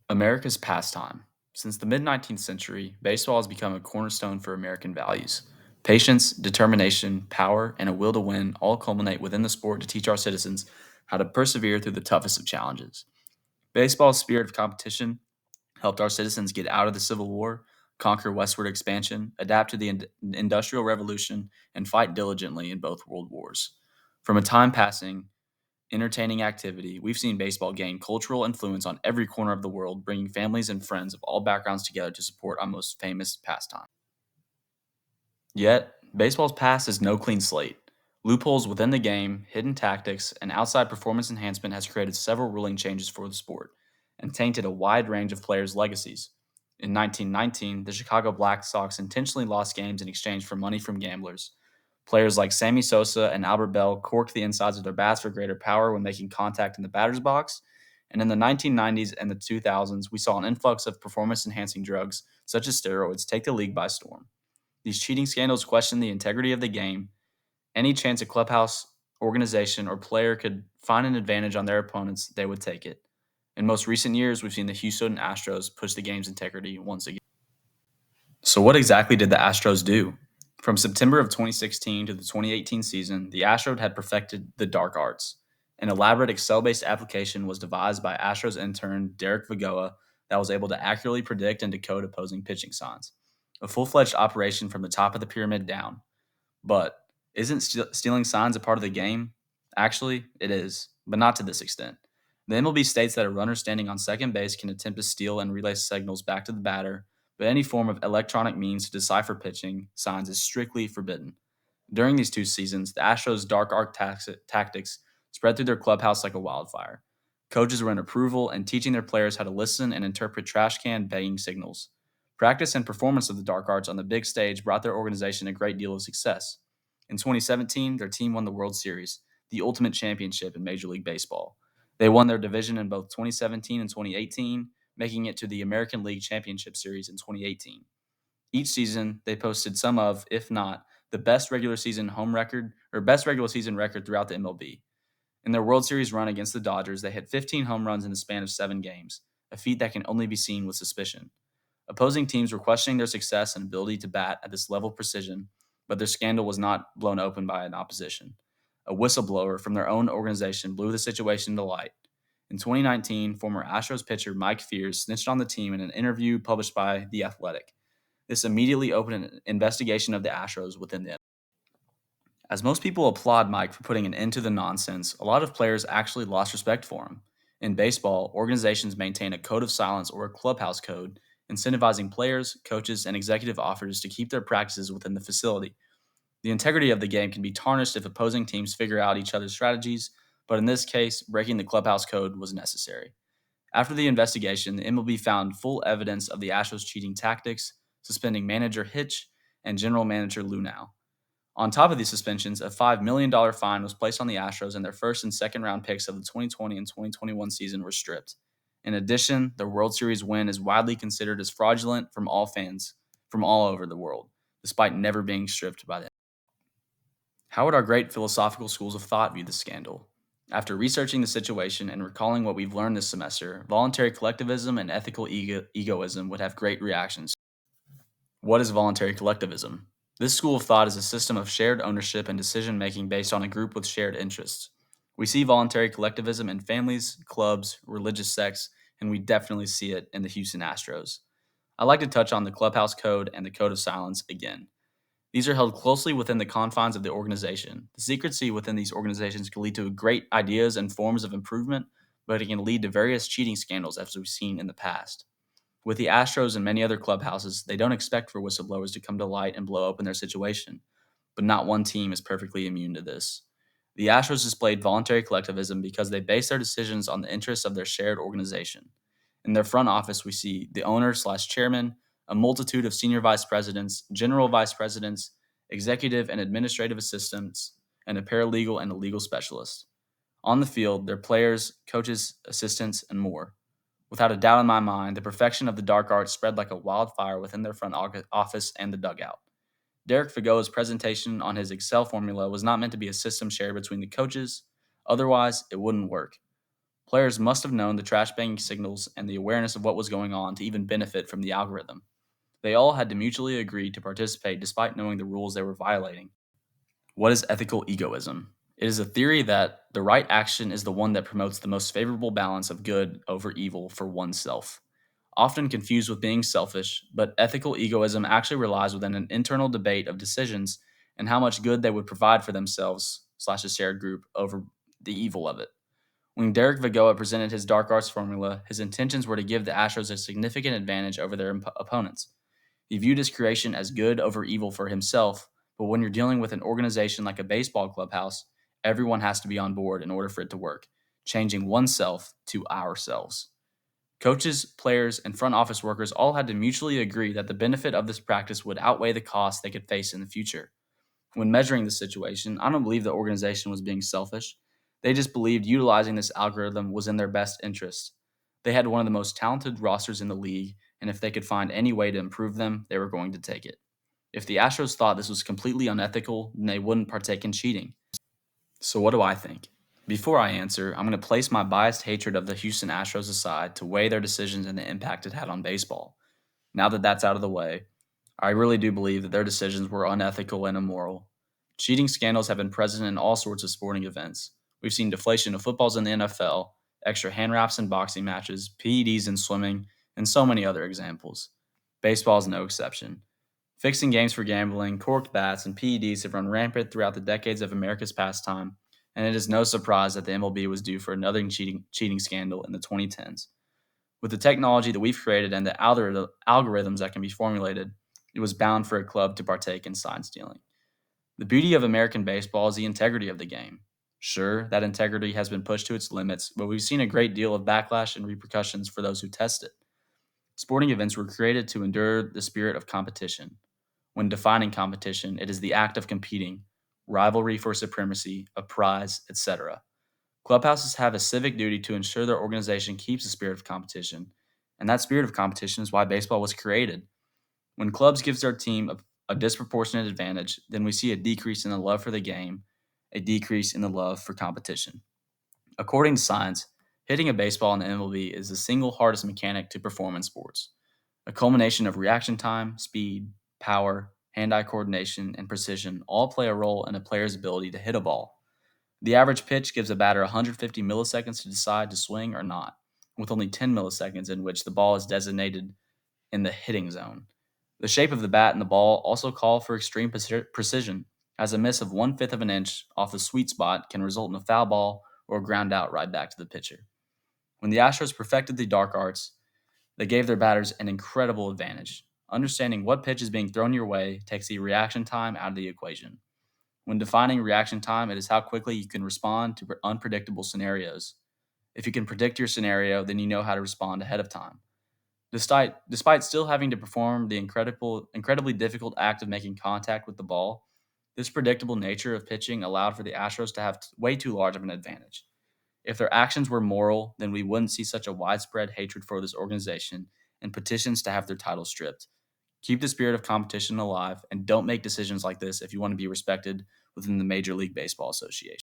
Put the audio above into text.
America's pastime. Since the mid 19th century, baseball has become a cornerstone for American values. Patience, determination, power, and a will to win all culminate within the sport to teach our citizens how to persevere through the toughest of challenges. Baseball's spirit of competition helped our citizens get out of the Civil War, conquer westward expansion, adapt to the Industrial Revolution, and fight diligently in both world wars. From a time passing entertaining activity, we've seen baseball gain cultural influence on every corner of the world, bringing families and friends of all backgrounds together to support our most famous pastime. Yet, baseball's past is no clean slate. Loopholes within the game, hidden tactics, and outside performance enhancement has created several ruling changes for the sport and tainted a wide range of players' legacies. In 1919, the Chicago Black Sox intentionally lost games in exchange for money from gamblers. Players like Sammy Sosa and Albert Bell corked the insides of their bats for greater power when making contact in the batter's box. And in the 1990s and the 2000s, we saw an influx of performance enhancing drugs, such as steroids, take the league by storm. These cheating scandals question the integrity of the game. Any chance a clubhouse, organization, or player could find an advantage on their opponents, they would take it. In most recent years, we've seen the Houston Astros push the game's integrity once again. So, what exactly did the Astros do? From September of 2016 to the 2018 season, the Astros had perfected the dark arts. An elaborate Excel based application was devised by Astros intern Derek Vigoa that was able to accurately predict and decode opposing pitching signs. A full fledged operation from the top of the pyramid down. But isn't stealing signs a part of the game? Actually, it is, but not to this extent. The MLB states that a runner standing on second base can attempt to steal and relay signals back to the batter, but any form of electronic means to decipher pitching signs is strictly forbidden. During these two seasons, the Astros' dark art tactics spread through their clubhouse like a wildfire. Coaches were in approval and teaching their players how to listen and interpret trash can begging signals. Practice and performance of the dark arts on the big stage brought their organization a great deal of success. In 2017, their team won the World Series, the ultimate championship in Major League Baseball. They won their division in both 2017 and 2018, making it to the American League Championship Series in 2018. Each season, they posted some of, if not, the best regular season home record or best regular season record throughout the MLB. In their World Series run against the Dodgers, they hit 15 home runs in the span of 7 games, a feat that can only be seen with suspicion. Opposing teams were questioning their success and ability to bat at this level of precision, but their scandal was not blown open by an opposition. A whistleblower from their own organization blew the situation to light. In 2019, former Astros pitcher Mike Fears snitched on the team in an interview published by The Athletic. This immediately opened an investigation of the Astros within the. As most people applaud Mike for putting an end to the nonsense, a lot of players actually lost respect for him. In baseball, organizations maintain a code of silence or a clubhouse code, incentivizing players, coaches, and executive officers to keep their practices within the facility. The integrity of the game can be tarnished if opposing teams figure out each other's strategies, but in this case, breaking the clubhouse code was necessary. After the investigation, the MLB found full evidence of the Astros' cheating tactics, suspending manager Hitch and general manager Lunau. On top of these suspensions, a $5 million fine was placed on the Astros, and their first and second round picks of the 2020 and 2021 season were stripped. In addition, their World Series win is widely considered as fraudulent from all fans from all over the world, despite never being stripped by them. How would our great philosophical schools of thought view the scandal? After researching the situation and recalling what we've learned this semester, voluntary collectivism and ethical egoism would have great reactions. What is voluntary collectivism? This school of thought is a system of shared ownership and decision making based on a group with shared interests. We see voluntary collectivism in families, clubs, religious sects, and we definitely see it in the Houston Astros. I'd like to touch on the clubhouse code and the code of silence again. These are held closely within the confines of the organization. The secrecy within these organizations can lead to great ideas and forms of improvement, but it can lead to various cheating scandals as we've seen in the past. With the Astros and many other clubhouses, they don't expect for whistleblowers to come to light and blow open their situation, but not one team is perfectly immune to this. The Astros displayed voluntary collectivism because they base their decisions on the interests of their shared organization. In their front office, we see the owner/chairman, a multitude of senior vice presidents, general vice presidents, executive and administrative assistants, and a paralegal and a legal specialist. On the field, their players, coaches, assistants, and more. Without a doubt in my mind, the perfection of the dark arts spread like a wildfire within their front office and the dugout. Derek Fago's presentation on his Excel formula was not meant to be a system shared between the coaches, otherwise, it wouldn't work. Players must have known the trash banging signals and the awareness of what was going on to even benefit from the algorithm. They all had to mutually agree to participate despite knowing the rules they were violating. What is ethical egoism? It is a theory that the right action is the one that promotes the most favorable balance of good over evil for oneself. Often confused with being selfish, but ethical egoism actually relies within an internal debate of decisions and how much good they would provide for themselves slash a shared group over the evil of it. When Derek Vagoa presented his dark arts formula, his intentions were to give the Astros a significant advantage over their opponents. He viewed his creation as good over evil for himself, but when you're dealing with an organization like a baseball clubhouse, everyone has to be on board in order for it to work, changing oneself to ourselves. Coaches, players, and front office workers all had to mutually agree that the benefit of this practice would outweigh the costs they could face in the future. When measuring the situation, I don't believe the organization was being selfish. They just believed utilizing this algorithm was in their best interest. They had one of the most talented rosters in the league, and if they could find any way to improve them, they were going to take it. If the Astros thought this was completely unethical, then they wouldn't partake in cheating. So, what do I think? Before I answer, I'm going to place my biased hatred of the Houston Astros aside to weigh their decisions and the impact it had on baseball. Now that that's out of the way, I really do believe that their decisions were unethical and immoral. Cheating scandals have been present in all sorts of sporting events. We've seen deflation of footballs in the NFL, extra hand wraps in boxing matches, PEDs in swimming, and so many other examples. Baseball is no exception. Fixing games for gambling, corked bats, and PEDs have run rampant throughout the decades of America's pastime, and it is no surprise that the MLB was due for another cheating scandal in the 2010s. With the technology that we've created and the algorithms that can be formulated, it was bound for a club to partake in sign stealing. The beauty of American baseball is the integrity of the game. Sure, that integrity has been pushed to its limits, but we've seen a great deal of backlash and repercussions for those who test it. Sporting events were created to endure the spirit of competition. When defining competition, it is the act of competing, rivalry for supremacy, a prize, etc. Clubhouses have a civic duty to ensure their organization keeps the spirit of competition, and that spirit of competition is why baseball was created. When clubs gives their team a disproportionate advantage, then we see a decrease in the love for the game, a decrease in the love for competition. According to science, hitting a baseball in the MLB is the single hardest mechanic to perform in sports. A culmination of reaction time, speed, power, hand-eye coordination, and precision all play a role in a player's ability to hit a ball. The average pitch gives a batter 150 milliseconds to decide to swing or not, with only 10 milliseconds in which the ball is designated in the hitting zone. The shape of the bat and the ball also call for extreme precision, as a miss of 1/5 of an inch off the sweet spot can result in a foul ball or a ground out right back to the pitcher. When the Astros perfected the dark arts, they gave their batters an incredible advantage. Understanding what pitch is being thrown your way takes the reaction time out of the equation. When defining reaction time, it is how quickly you can respond to unpredictable scenarios. If you can predict your scenario, then you know how to respond ahead of time. Despite still having to perform the incredibly difficult act of making contact with the ball, this predictable nature of pitching allowed for the Astros to have way too large of an advantage. If their actions were moral, then we wouldn't see such a widespread hatred for this organization and petitions to have their title stripped. Keep the spirit of competition alive and don't make decisions like this if you want to be respected within the Major League Baseball Association.